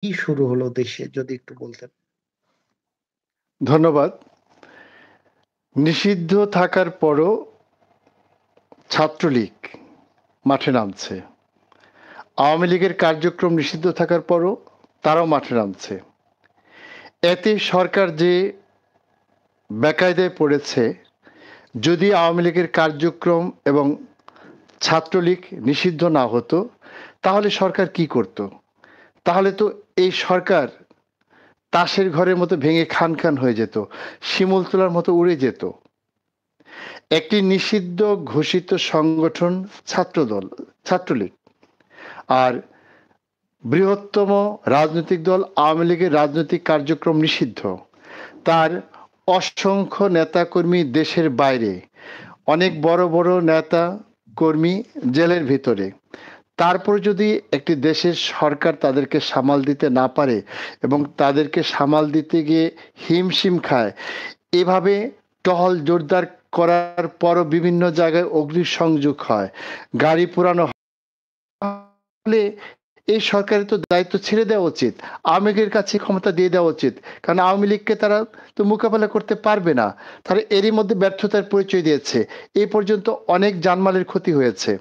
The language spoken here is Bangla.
কি শুরু হলো দেশে যদি একটু বলতেন? ধন্যবাদ। নিষিদ্ধ থাকার পরও ছাত্রলীগ মাঠে নামছে। আওয়ামী লীগের কার্যক্রম নিষিদ্ধ থাকার পরও তারাও মাঠে নামছে। এতে সরকার যে বেকায়দায় পড়েছে, যদি আওয়ামী লীগের কার্যক্রম এবং ছাত্রলীগ নিষিদ্ধ না হতো, তাহলে সরকার কি করত? তাহলে তো এই সরকার তাসের ঘরের মতো ভেঙে খান খান হয়ে যেত, শিমুল তোলার মতো উড়ে যেত। একটি নিষিদ্ধ ঘোষিত সংগঠন ছাত্রদল, ছাত্রলীগ। আর বৃহত্তম রাজনৈতিক দল আওয়ামী লীগের রাজনৈতিক কার্যক্রম নিষিদ্ধ। তার অসংখ্য নেতাকর্মী দেশের বাইরে, অনেক বড় বড় নেতা কর্মী জেলের ভিতরে। তারপর যদি একটি দেশের সরকার তাদেরকে সামাল দিতে না পারে এবং তাদেরকে সামাল দিতে গিয়ে হিমশিম খায়, এভাবে টহল জোরদার করার পরও বিভিন্ন জায়গায় অগ্নিসংযোগ হয়, গাড়ি পোড়ানো হয়, তাহলে এই সরকারের তো দায়িত্ব ছেড়ে দেওয়া উচিত। আওয়ামী লীগের কাছে ক্ষমতা দিয়ে দেওয়া উচিত। কারণ আওয়ামী লীগকে তারা তো মোকাবেলা করতে পারবে না। তারা এরই মধ্যে ব্যর্থতার পরিচয় দিয়েছে। এই পর্যন্ত অনেক জানমালের ক্ষতি হয়েছে।